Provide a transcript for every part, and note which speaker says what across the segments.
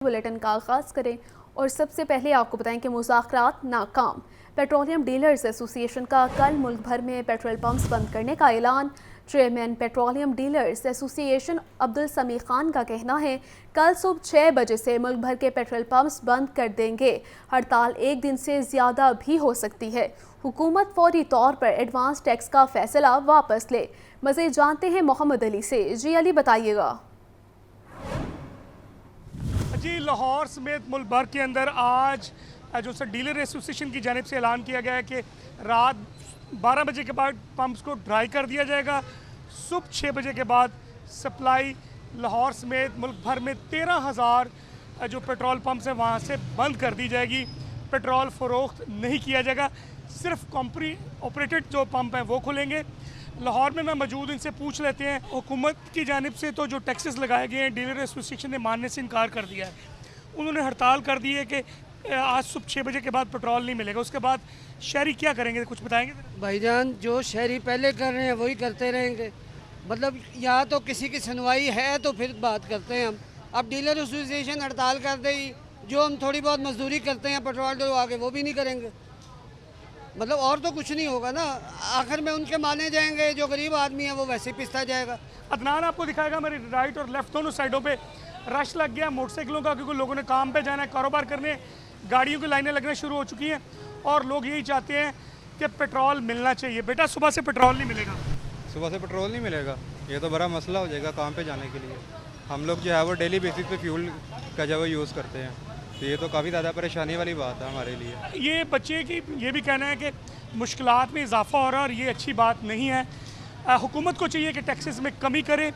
Speaker 1: Bulletin का आगाज करें और सबसे पहले आपको बताएं कि मुज़ाकरात नाकाम। पेट्रोलियम डीलर्स एसोसिएशन का कल मुल्क भर में पेट्रोल पंप्स बंद करने का ऐलान। Chairman petroleum dealers association Abdul समी खान का कहना है कल सुबह 6 बजे से मुल्क भर के पेट्रोल पंप्स बंद कर देंगे। हड़ताल एक दिन से ज़्यादा भी हो सकती है। हुकूमत फौरी तौर पर एडवांस टैक्स का फैसला वापस ले। मज़ीद जानते हैं मोहम्मद अली से। जी अली, बताइएगा।
Speaker 2: जी, लाहौर समेत मुल्क भर के अंदर आज जो डीलर एसोसिएशन की जानिब से ऐलान किया गया है कि रात 12 बजे के बाद पंप्स को ड्राई कर दिया जाएगा। सुबह 6 बजे के बाद सप्लाई लाहौर समेत मुल्क भर में 13,000 जो पेट्रोल पंप्स हैं वहाँ से बंद कर दी जाएगी। पेट्रोल फ़रोख्त नहीं किया जाएगा, सिर्फ कंपनी ऑपरेटेड जो पंप हैं वो खुलेंगे। लाहौर में मैं मौजूद, इनसे पूछ लेते हैं। हुकूमत की जानिब से तो जो टैक्सेस लगाए गए हैं डीलर एसोसिएशन ने मानने से इनकार कर दिया है। उन्होंने हड़ताल कर दी है कि आज सुबह 6 बजे के बाद पेट्रोल नहीं मिलेगा। उसके बाद शहरी क्या करेंगे, कुछ बताएंगे?
Speaker 3: भाईजान, जो शहरी पहले कर रहे हैं वही करते रहेंगे। मतलब या तो किसी की सुनवाई है तो फिर बात करते हैं हम। अब डीलर एसोसिएशन हड़ताल कर देगी, जो हम थोड़ी बहुत मजदूरी करते हैं पेट्रोल डलवा के वो भी नहीं करेंगे। मतलब और तो कुछ नहीं होगा ना, आखिर में उनके माने जाएंगे। जो गरीब आदमी है वो वैसे पिसता जाएगा।
Speaker 2: अदनान आपको दिखाएगा मेरे राइट और लेफ्ट दोनों साइडों पे रश लग गया मोटरसाइकिलों का, क्योंकि लोगों ने काम पे जाना है, कारोबार करने, गाड़ियों की लाइनें लगना शुरू हो चुकी हैं और लोग यही चाहते हैं कि पेट्रोल मिलना चाहिए। बेटा, सुबह से पेट्रोल नहीं मिलेगा।
Speaker 4: सुबह से पेट्रोल नहीं मिलेगा, ये तो बड़ा मसला हो जाएगा काम पे जाने के लिए। हम लोग जो है वो डेली बेसिस पे फ्यूल का जो है यूज़ करते हैं, तो ये तो काफ़ी ज़्यादा परेशानी वाली बात है हमारे लिए।
Speaker 2: ये बच्चे की ये भी कहना है कि मुश्किलात में इजाफा हो रहा है और ये अच्छी बात नहीं है। हुकूमत को चाहिए कि टैक्सेस में कमी करे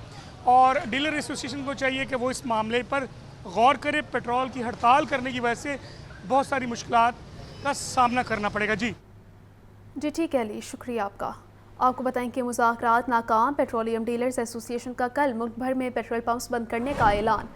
Speaker 2: और डीलर एसोसिएशन को चाहिए कि वो इस मामले पर गौर करे। पेट्रोल की हड़ताल करने की वजह से बहुत सारी मुश्किलात का सामना करना पड़ेगा। जी
Speaker 1: ठीक है अली, शुक्रिया आपका। आपको बताएं कि मुज़ाकरात नाकाम। पेट्रोलियम डीलर्स एसोसिएशन का कल मुल्क भर में पेट्रोल पंप्स बंद करने का ऐलान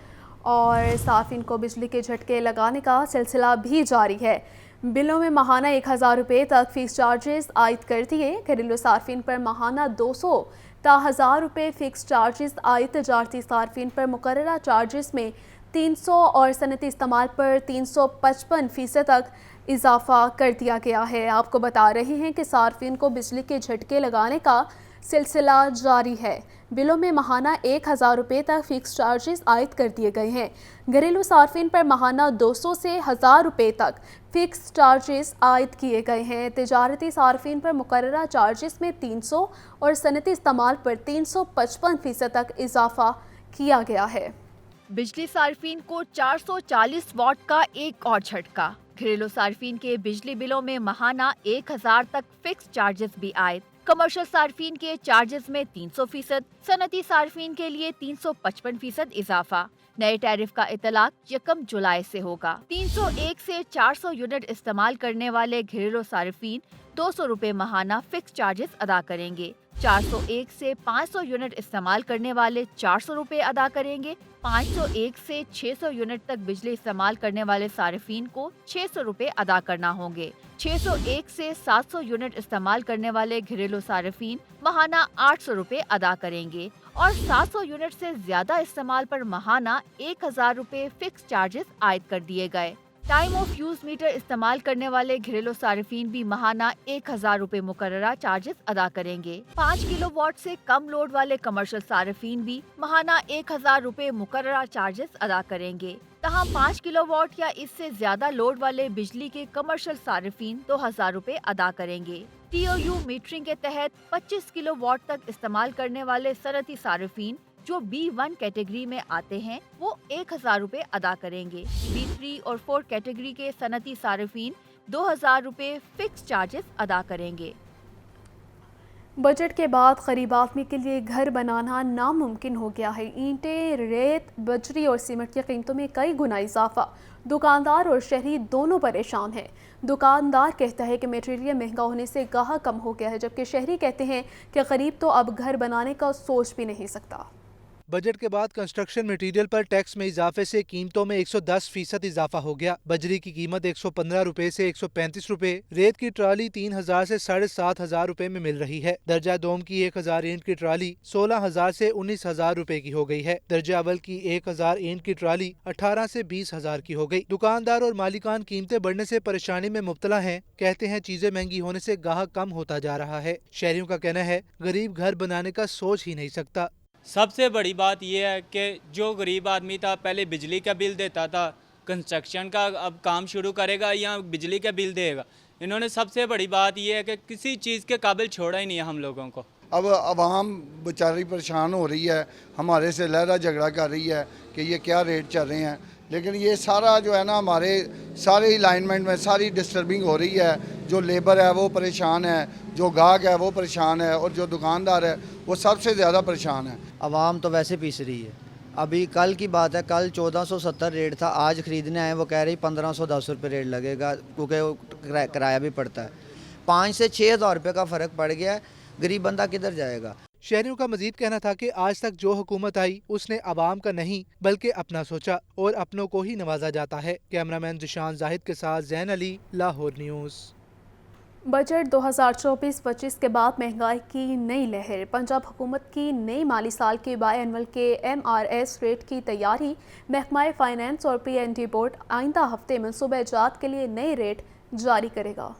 Speaker 1: और सार्फिन को बिजली के झटके लगाने का सिलसिला भी जारी है। बिलों में माहाना 1,000 रुपये तक फ़िक्स चार्जेस आयद कर दिए। घरेलू सार्फिन पर माहाना 200 ता 1,000 रुपये फ़िक्स चार्जेस आयद। तजारती सार्फिन पर मुकर्ररा चार्जेस में 300 और सनती इस्तेमाल पर 355% तक इजाफा कर दिया गया है। आपको बता रहे हैं कि सार्फिन को बिजली के झटके लगाने का सिलसिला जारी है। बिलों में माहाना 1,000 रुपये तक फ़िक्स चार्जेस आयद कर दिए गए हैं। घरेलू सार्फिन पर माहाना 200 से 1,000 रुपये तक फ़िक्स चार्जेस आयद किए गए हैं। तिजारती सार्फिन पर मुकर्ररा चार्जेस में 300 और सनती इस्तेमाल पर 355% तक इजाफा किया गया है।
Speaker 5: बिजली सार्फिन को 440 वाट का एक और झटका। घरेलू सार्फिन के बिजली बिलों में माहाना 1,000 तक फ़िक्स चार्जेस भी आयद। कमर्शियल सार्फिन के चार्जेस में 300%, सनती सार्फिन के लिए 355% इजाफा। नए टैरिफ का इतलाक 1 जुलाई से होगा। 301 से 400 यूनिट इस्तेमाल करने वाले घरेलू सार्फिन 200 रुपये माहाना फ़िक्स चार्जेस अदा करेंगे। 401 से 500 यूनिट इस्तेमाल करने वाले 400 रुपये अदा करेंगे। 501 से 600 यूनिट तक बिजली इस्तेमाल करने वाले सार्फिन को 600 रुपये अदा करना होंगे। 601 से 700 यूनिट इस्तेमाल करने वाले घरेलू सार्फिन माहाना 800 रुपये अदा करेंगे और 700 यूनिट से ज्यादा इस्तेमाल पर माहाना 1,000 रुपये फ़िक्स चार्जेस आयद कर दिए गए। टाइम ऑफ यूज मीटर इस्तेमाल करने वाले घरेलू सार्फिन भी माहाना 1,000 रुपये मुकर्ररा चार्जेस अदा करेंगे। 5 किलोवाट से कम लोड वाले कमर्शियल सार्फिन भी माहाना 1,000 रुपये मुकर्ररा चार्जेस अदा करेंगे। तहाँ 5 किलोवाट या इससे ज्यादा लोड वाले बिजली के कमर्शियल सार्फिन 2,000 रुपये अदा करेंगे। TOU मीटरिंग के तहत 25 किलोवाट तक इस्तेमाल करने वाले सनती सार्फिन जो B1 कैटेगरी में आते हैं वो 1,000 रुपये अदा करेंगे। B3 और 4 कैटेगरी के सनती सार्फिन 2,000 रुपये फ़िक्स चार्जेस अदा करेंगे।
Speaker 1: बजट के बाद गरीब आदमी के लिए घर बनाना नामुमकिन हो गया है। ईंटें, रेत, बजरी और सीमेंट की कीमतों में कई गुना इजाफा। दुकानदार और शहरी दोनों परेशान हैं। दुकानदार कहता है कि मटेरियल महंगा होने से गाहक कम हो गया है, जबकि शहरी कहते हैं कि गरीब तो अब घर बनाने का सोच भी नहीं सकता।
Speaker 6: बजट के बाद कंस्ट्रक्शन मटेरियल पर टैक्स में इजाफे से कीमतों में 110% इजाफा हो गया। बजरी की कीमत 115 रुपए से 135 रुपए, रेत की ट्राली 3000 से 7500 रुपए में मिल रही है। दर्जा दोम की 1000 ईंट की ट्राली 16000 से 19000 रुपए की हो गई है। दर्जा अव्वल की 1000 ईंट की ट्राली 18 से 20000 की हो गई। दुकानदार और मालिकान कीमतें बढ़ने से परेशानी में मुब्तला हैं। कहते हैं चीजें महंगी होने से गाहक कम होता जा रहा है। शहरियों का कहना है गरीब घर बनाने का सोच ही नहीं सकता।
Speaker 7: सबसे बड़ी बात यह है कि जो गरीब आदमी था पहले बिजली का बिल देता था, कंस्ट्रक्शन का अब काम शुरू करेगा या बिजली का बिल देगा। इन्होंने सबसे बड़ी बात यह है कि किसी चीज़ के काबिल छोड़ा ही नहीं है हम लोगों को।
Speaker 8: अब आवाम बेचारी परेशान हो रही है, हमारे से लहरा झगड़ा कर रही है कि ये क्या रेट चल रहे हैं, लेकिन ये सारा जो है ना हमारे सारे अलाइनमेंट में सारी डिस्टर्बिंग हो रही है। जो लेबर है वो परेशान है, जो गाहक है वो परेशान है और जो दुकानदार है वो सबसे ज़्यादा परेशान है।
Speaker 9: आवाम तो वैसे पीस रही है। अभी कल की बात है, कल 1470 रेट था, आज ख़रीदने आए वो कह रही 1510 रुपये रेट लगेगा क्योंकि किराया भी पड़ता है। 5 से 6 हज़ार रुपये का फ़र्क पड़ गया है। गरीब बंदा किधर जाएगा।
Speaker 6: शहरियों का मजीद कहना था कि आज तक जो हुकूमत आई उसने आवाम का नहीं बल्कि अपना सोचा और अपनों को ही नवाजा जाता है। कैमरामैन जिशान जाहिद के साथ जैन अली, लाहौर न्यूज़।
Speaker 1: बजट 2024-25 के बाद महंगाई की नई लहर। पंजाब हुकूमत की नई माली साल के बायएनुअल के MRS रेट की तैयारी। महकमा फाइनेंस और PND बोर्ड आइंदा हफ्ते मनसूबा इजाद के लिए नए रेट जारी करेगा।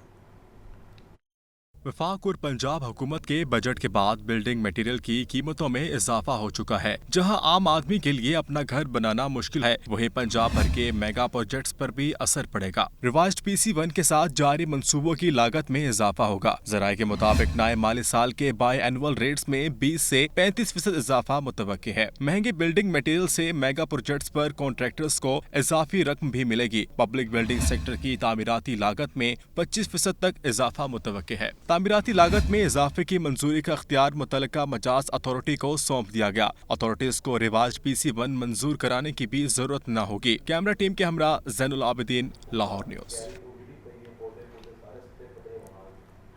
Speaker 10: वफाक और पंजाब हुकूमत के बजट के बाद बिल्डिंग मटेरियल की कीमतों में इजाफा हो चुका है। जहां आम आदमी के लिए अपना घर बनाना मुश्किल है, वहीं पंजाब भर के मेगा प्रोजेक्ट्स पर भी असर पड़ेगा। रिवाइज्ड PC1 के साथ जारी मंसूबों की लागत में इजाफा होगा। जराये के मुताबिक नए माली साल के बाय एनुअल रेट्स में 20 से 35% इजाफा मुतवक्की है। महंगे बिल्डिंग मटेरियल से मेगा प्रोजेक्ट्स पर कॉन्ट्रैक्टर्स को इजाफी रकम भी मिलेगी। पब्लिक बिल्डिंग सेक्टर की तामीराती लागत में 25% तक इजाफा मुतवक्की है। तामीराती लागत में इजाफे की मंजूरी का इख्तियार मुतल्लिका मजाज अथॉरिटी को सौंप दिया गया। अथॉरिटीज को रिवाइज्ड PC1 मंजूर कराने की भी जरूरत न होगी। कैमरा टीम के हमरा ज़ैनुल आबिदीन, लाहौर न्यूज़।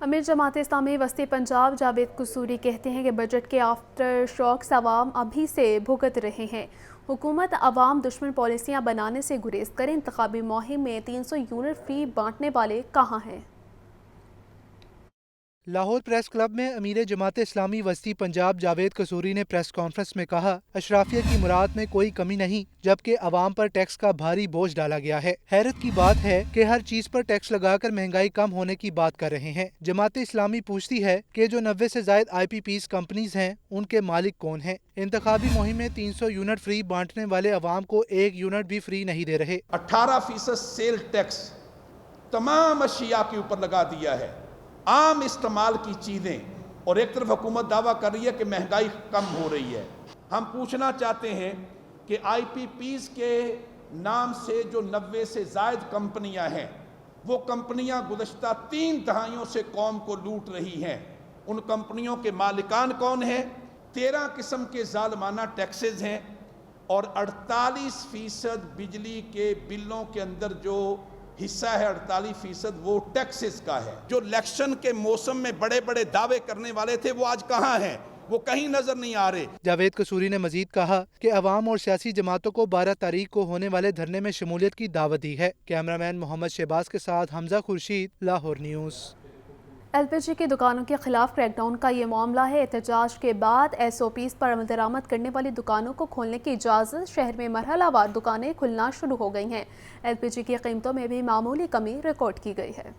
Speaker 1: अमीर जमात इस्लामी वस्ती पंजाब जावेद कसूरी कहते हैं कि बजट के आफ्टर शॉक्स अवाम अभी से भुगत रहे हैं। हुकूमत अवाम दुश्मन पॉलिसियाँ बनाने से गुरेज करे। इंतखाबी मुहिम में 300 यूनिट फ्री बांटने वाले कहाँ हैं?
Speaker 6: लाहौर प्रेस क्लब में अमीर जमात इस्लामी वस्ती पंजाब जावेद कसूरी ने प्रेस कॉन्फ्रेंस में कहा, अशराफिया की मुराद में कोई कमी नहीं, जबकि अवाम पर टैक्स का भारी बोझ डाला गया है। हैरत की बात है कि हर चीज पर टैक्स लगाकर महंगाई कम होने की बात कर रहे हैं। जमात इस्लामी पूछती है कि जो 90 से ज्यादा IPPs कंपनीज हैं, उनके मालिक कौन हैं? इंतखाबी मुहिम में 300 यूनिट फ्री बांटने वाले अवाम को 1 यूनिट भी फ्री नहीं दे रहे।
Speaker 11: 18% सेल टैक्स तमाम अशिया के ऊपर लगा दिया है, आम इस्तेमाल की चीज़ें, और एक तरफ हुकूमत दावा कर रही है कि महंगाई कम हो रही है। हम पूछना चाहते हैं कि IPPs के नाम से जो 90 से ज़ायद कंपनियां हैं, वो कंपनियां गुज़श्ता 3 दहाइयों से कौम को लूट रही हैं। उन कंपनियों के मालिकान कौन हैं? 13 किस्म के ज़ालिमाना टैक्सेस हैं और 48% बिजली के बिलों के अंदर जो हिस्सा है 48% वो टैक्सेस का है। जो इलेक्शन के मौसम में बड़े बड़े दावे करने वाले थे वो आज कहाँ हैं? वो कहीं नजर नहीं आ रहे।
Speaker 6: जावेद कसूरी ने मजीद कहा कि अवाम और सियासी जमातों को 12 तारीख को होने वाले धरने में शमूलियत की दावत दी है। कैमरामैन मोहम्मद शहबाज के साथ हमजा खुर्शीद, लाहौर न्यूज़।
Speaker 1: LPG की दुकानों के खिलाफ क्रैकडाउन का ये मामला है। एहतजाज के बाद SOPs पर अमल दरामद करने वाली दुकानों को खोलने की इजाज़त। शहर में मरहलावार दुकानें खुलना शुरू हो गई हैं। LPG की कीमतों में भी मामूली कमी रिकॉर्ड की गई है।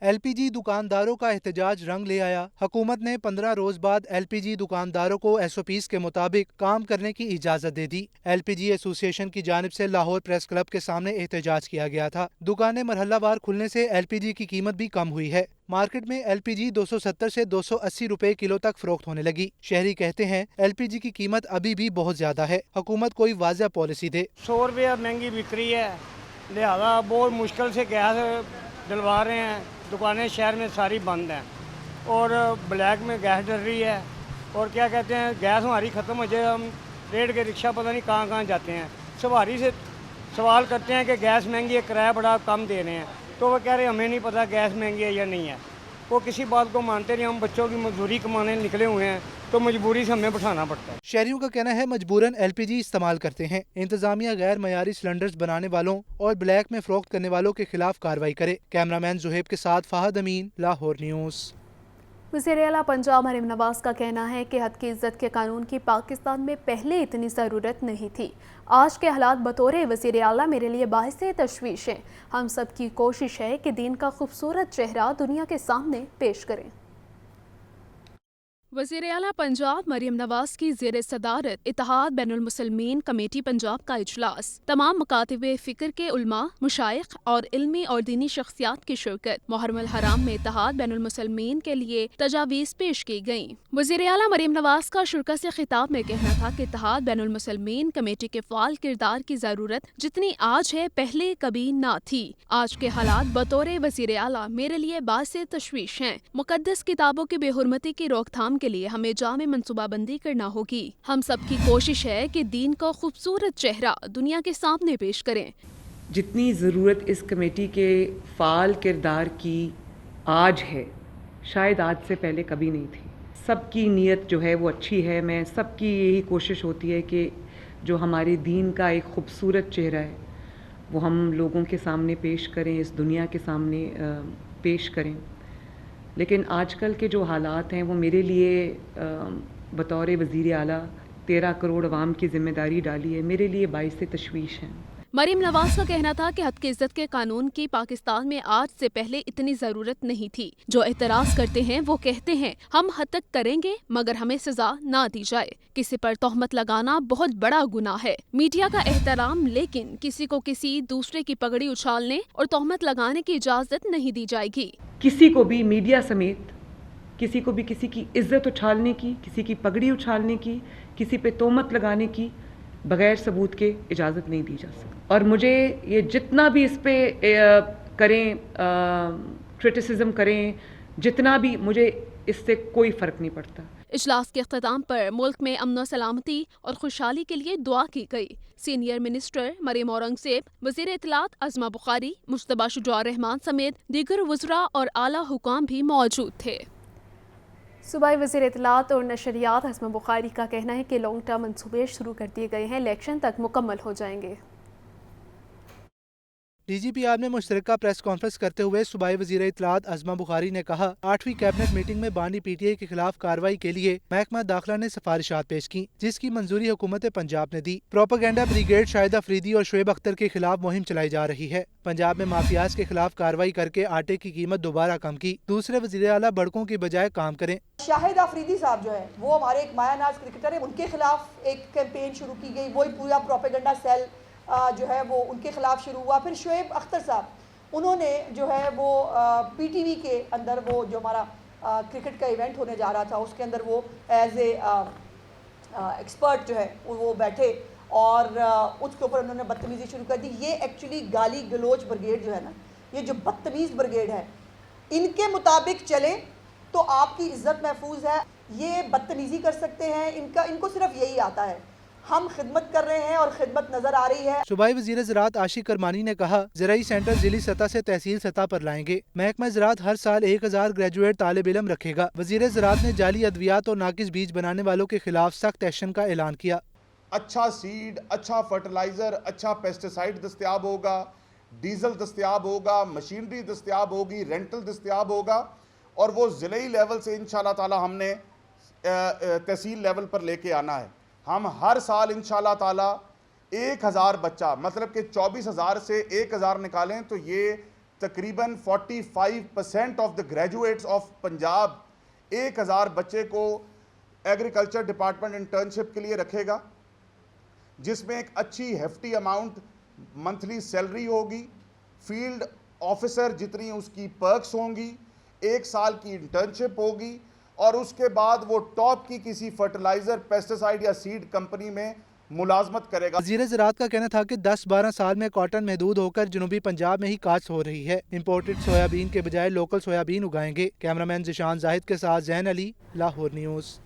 Speaker 6: LPG दुकानदारों का एहतजाज रंग ले आया। हुकूमत ने 15 रोज बाद LPG दुकानदारों को SOPs के मुताबिक काम करने की इजाजत दे दी। LPG एसोसिएशन की जानिब से लाहौर प्रेस क्लब के सामने एहतजाज किया गया था। दुकानें मरहलावार खुलने से LPG की कीमत भी कम हुई है। मार्केट में LPG 270 से 280 रुपए किलो तक फरोख्त होने लगी। शहरी कहते हैं LPG की कीमत अभी भी बहुत ज्यादा है। हुकूमत कोई वाज़ेह पॉलिसी दे।
Speaker 3: 100 रुपया महंगी बिक रही है, लिहाजा बहुत मुश्किल से गैस डलवा रहे हैं। दुकानें शहर में सारी बंद हैं और ब्लैक में गैस डल रही है। और क्या कहते हैं, गैस हमारी ख़त्म हो जाए, हम रेट के रिक्शा पता नहीं कहाँ कहाँ जाते हैं। सवारी से सवाल करते हैं कि गैस महंगी है, किराया बड़ा कम दे रहे हैं, तो वो कह रहे हैं हमें नहीं पता गैस महंगी है या नहीं है। वो किसी बात को मानते नहीं। हम बच्चों की मजदूरी कमाने निकले हुए हैं,
Speaker 2: तो मजबूरी से हमें बैठाना पड़ता है।
Speaker 6: शहरियों का कहना है मजबूरन LPG इस्तेमाल करते हैं। इंतजामिया गैर मयारी सिलेंडर्स बनाने वालों और ब्लैक में फरोख्त करने वालों के खिलाफ कार्रवाई करे। कैमरामैन जुहेब के साथ फाहद अमीन, लाहौर न्यूज़।
Speaker 1: वज़ीर आला पंजाब मरीम नवाज का कहना है कि हद की इज्जत के कानून की पाकिस्तान में पहले इतनी ज़रूरत नहीं थी। आज के हालात बतौर वज़ीर आला मेरे लिए बाइसे तशवीश हैं। हम सब की कोशिश है कि दीन का खूबसूरत चेहरा दुनिया के सामने पेश करें। वज़ीर आला पंजाब मरीम नवाज की ज़ेर सदारत इत्तेहाद बैनुल मुसलमीन कमेटी पंजाब का इजलास, तमाम मकातिब फ़िक्र के उलमा, मुशाइख और इल्मी और दीनी शख्सियात की शिरकत। मुहर्रम हराम में इत्तेहाद बैनुल मुसलमीन के लिए तजावीज़ पेश की गयी। वज़ीर आला मरीम नवाज का शुरा से खिताब में कहना था कि इत्तेहाद बैनुल मुसलमीन कमेटी के फ़ाल किरदार की ज़रूरत जितनी आज है पहले कभी ना थी। आज के हालात बतौर वज़ीर आला मेरे लिए बाइसे तशवीश हैं। मुक़द्दस किताबों की बेहुरमती की रोकथाम के लिए हमें जामे मंसूबाबंदी करना होगी। हम सब की कोशिश है कि दीन का खूबसूरत चेहरा दुनिया के सामने पेश करें।
Speaker 12: जितनी ज़रूरत इस कमेटी के फ़ाल किरदार की आज है, शायद आज से पहले कभी नहीं थी। सबकी नीयत जो है वो अच्छी है। मैं सबकी यही कोशिश होती है कि जो हमारे दीन का एक खूबसूरत चेहरा है वो हम लोगों के सामने पेश करें, इस दुनिया के सामने पेश करें। लेकिन आजकल के जो हालात हैं वो मेरे लिए बतौर वज़ीर आला 13 करोड़ अवाम की ज़िम्मेदारी डाली है, मेरे लिए बाइस तशवीश हैं।
Speaker 1: मरीम नवाज का कहना था कि हद की इज्जत के कानून की पाकिस्तान में आज से पहले इतनी ज़रूरत नहीं थी। जो एतराज़ करते हैं वो कहते हैं हम हद तक करेंगे मगर हमें सज़ा ना दी जाए। किसी पर तोहमत लगाना बहुत बड़ा गुनाह है। मीडिया का एहतराम, लेकिन किसी को किसी दूसरे की पगड़ी उछालने और तोहमत लगाने की इजाज़त नहीं दी जाएगी।
Speaker 12: किसी को भी मीडिया समेत किसी को भी किसी की इज्जत उछालने की, किसी की पगड़ी उछालने की, किसी पे तोहमत लगाने की बगैर सबूत के इजाज़त नहीं दी जा सकती। और मुझे ये जितना भी इस पे करें, क्रिटिसिज्म करें, जितना भी, मुझे इससे कोई फ़र्क नहीं पड़ता।
Speaker 1: इजलास के अख्ताम पर मुल्क में अमन सलामती और खुशहाली के लिए दुआ की गई। सीनियर मिनिस्टर मरीम औरंगज़ेब, वज़ीर इत्तलात अज़मा बुखारी, मुश्तबा शुजा रहमान समेत दीगर वज़रा और आला हुकाम भी मौजूद थे। सूबाई वज़ीर इत्तलात और नशरियात अज़मा बुखारी का कहना है कि लॉन्ग टर्म मंसूबे शुरू कर दिए गए हैं, इलेक्शन तक मुकम्मल हो जाएंगे।
Speaker 6: DGPR में मुश्तरका प्रेस कॉन्फ्रेंस करते हुए सूबाई वज़ीर इत्तलात अज़मा बुखारी ने कहा 8वीं कैबिनेट मीटिंग में बानी PTI के खिलाफ कार्रवाई के लिए महकमा दाखिला ने सिफारिशात पेश की, जिसकी मंजूरी हुकूमत पंजाब ने दी। प्रोपेगेंडा ब्रिगेड शाहिद अफरीदी और शुएब अख्तर के खिलाफ मुहिम चलाई जा रही है। पंजाब में माफियाज के खिलाफ कार्रवाई करके आटे की कीमत दोबारा कम की। दूसरे वज़ीर आला बड़कों की बजाय काम करें।
Speaker 13: शाहिद अफरीदी साहब जो है वो हमारे एक मायानाज क्रिकेटर है, उनके खिलाफ एक कैंपेन शुरू की गई। वही पूरा प्रोपेगेंडा सेल जो है वो उनके खिलाफ शुरू हुआ। फिर शुएब अख्तर साहब, उन्होंने जो है वो PTV के अंदर वो जो हमारा क्रिकेट का इवेंट होने जा रहा था उसके अंदर वो एज ए एक्सपर्ट जो है वो बैठे और उसके ऊपर उन्होंने बदतमीज़ी शुरू कर दी। ये एक्चुअली गाली गलोच ब्रिगेड जो है ना, ये जो बदतमीज़ ब्रिगेड है, इनके मुताबिक चले तो आपकी इज्जत महफूज है। ये बदतमीज़ी कर सकते हैं, इनको सिर्फ यही आता है। हम खिदमत कर रहे हैं और खिदमत नजर आ रही है।
Speaker 6: सूबाई वज़ीर ज़राअत आशिक करमानी ने कहा ज़राई सेंटर जिली सतह से तहसील सतह पर लाएंगे। महकमा ज़राअत हर साल 1000 ग्रेजुएट तालिब इल्म रखेगा। वज़ीर ज़राअत ने जाली अद्वियात और नाकिस बीज बनाने वालों के खिलाफ सख्त एक्शन का ऐलान किया।
Speaker 14: अच्छा सीड, अच्छा फर्टिलाइज़र, अच्छा पेस्टिसाइड दस्तयाब होगा, डीजल दस्तयाब होगा, मशीनरी दस्तयाब होगी, रेंटल दस्तयाब होगा और वो ज़िले लेवल से इंशाल्लाह ताला हमने तहसील लेवल पर लेके आना है। हम हर साल इंशाल्लाह ताला 1000 बच्चा, मतलब कि 24,000 से 1000 निकालें तो ये तकरीबन 45% of the graduates of Punjab 1000 बच्चे को एग्रीकल्चर डिपार्टमेंट इंटर्नशिप के लिए रखेगा, जिसमें एक अच्छी हेफ्टी अमाउंट मंथली सैलरी होगी, फील्ड ऑफिसर जितनी उसकी पर्क्स होंगी, 1 साल की इंटर्नशिप होगी और उसके बाद वो टॉप की किसी फर्टिलाइज़र, पेस्टिसाइड या सीड कंपनी में मुलाजमत करेगा।
Speaker 6: वज़ीर ज़राअत का कहना था कि 10-12 साल में कॉटन महदूद होकर जनूबी पंजाब में ही काश्त हो रही है। इम्पोर्टेड सोयाबीन के बजाय लोकल सोयाबीन उगाएंगे। कैमरामैन ज़िशान जाहिद के साथ ज़ैन अली, लाहौर न्यूज़।